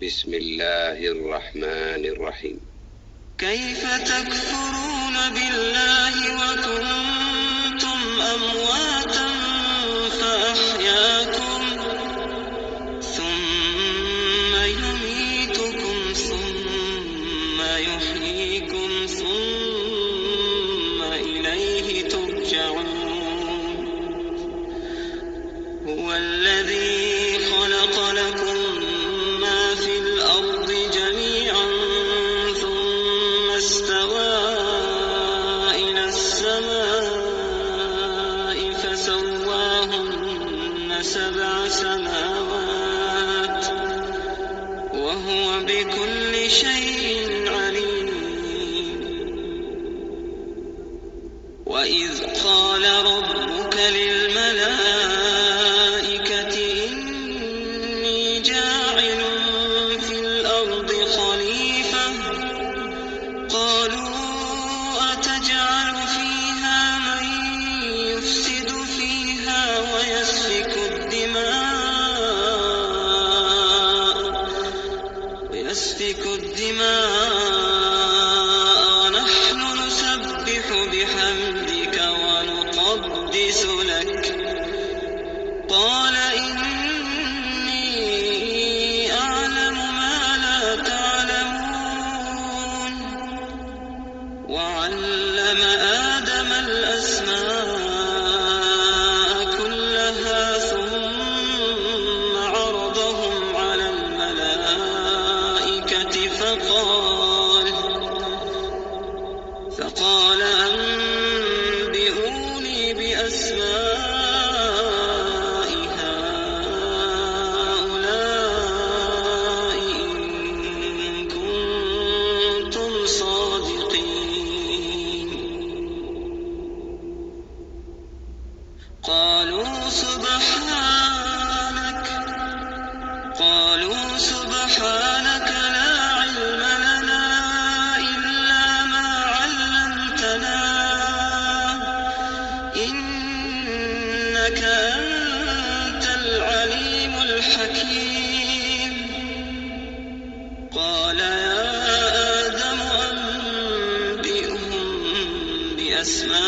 بسم الله الرحمن الرحيم. كيف تكفرون بالله وكنتم أمواتا فأحياكم ثم يميتكم ثم يحييكم ثم إليه ترجعون. هو الذي خلق لكم ما في الأرض جميعا ثم استوى إلى السماء فسواهن 7 سماوات وهو بكل شيء عليم. وإذ قال ربك للملائكة إني جاعل في الأرض خليفة قالوا أتجعل فيها من يفسد فيها ويسفك الدماء ونحن نسبح بحمدك ونقدس لك قال إني أعلم ما لا تعلمون. وعلم آدم الأسماء كلها ثم عرضهم على الملائكة فقال أنبئوني بأسماء هؤلاء إن كنتم صادقين. قالوا سبحانك لا علم لنا إلا ما علمتنا إنك أنت العليم الحكيم. قال يا آدم أنبئهم بأسمائهم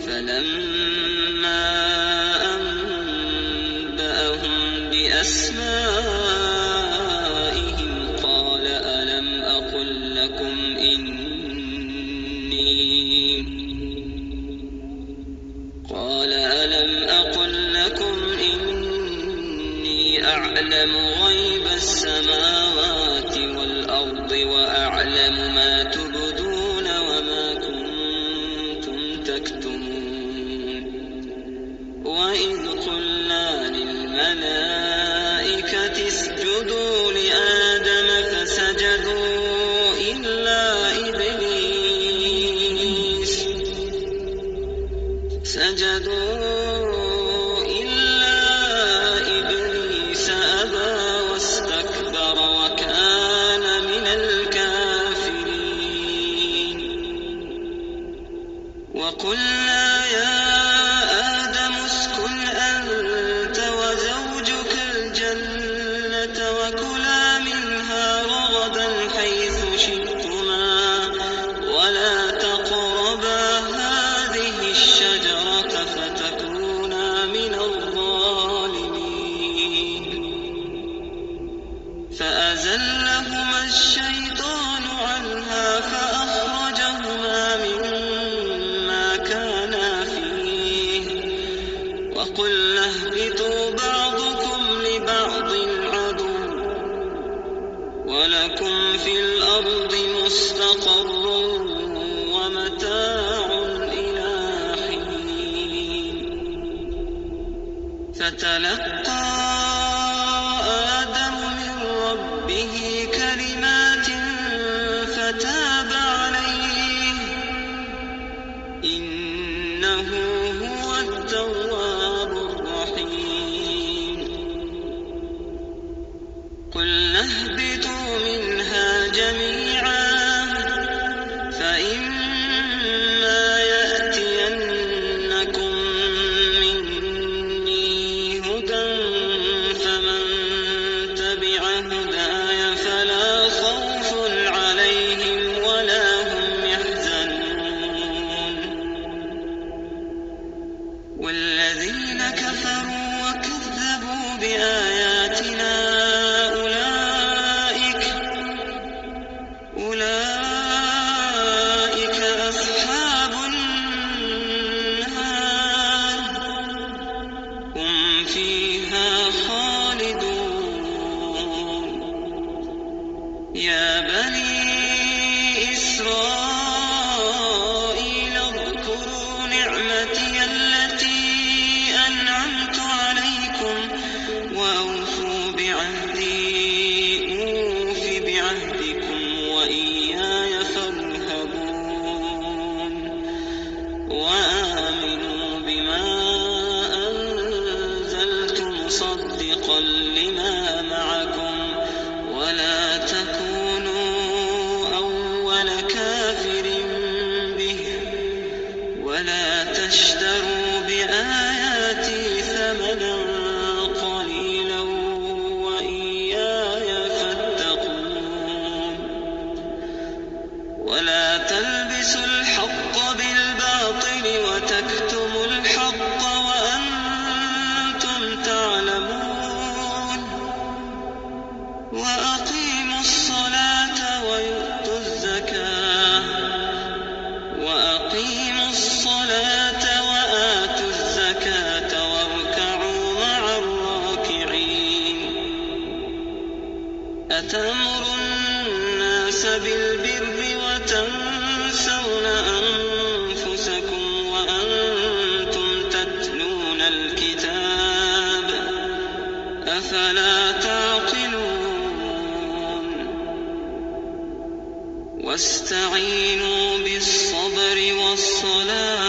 فلما أنبأهم بأسمائهم قال ألم أقل لكم إني أعلم غيب السماوات والأرض وأعلم ما تبدون وما كنتم تكتمون. وإذ قلنا للملائكة اسجدوا لآدم فسجدوا إلا إبليس أبى واستكبر وكان من الكافرين. وقلنا يا آدم اسكن أنت وزوجك الجنة وكلا بآياتنا أولئك أصحاب النار هم فيها خالدون. يا بني إسرائيل اذكروا نعمتي التي أنعمت عليكم وأوفوا بعهدي أوف بعهدكم وإياي فارهبون. وآمنوا بما أنزلت مصدقا لما معكم ولا تكونوا أول كافر به ولا تشتروا بآياتي ثمنا قليلا وإياي فاتقون. ولا تلبسوا الحق بالباطل وتكتموا الحق وأنتم تعلمون. وأقيموا الصلاة وآتوا الزكاة واركعوا مع الراكعين. أتأمرون الناس بالبر وتنسون أنفسكم وأنتم تتلون الكتاب أفلا تعقلون. واستعينوا بالصبر والصلاة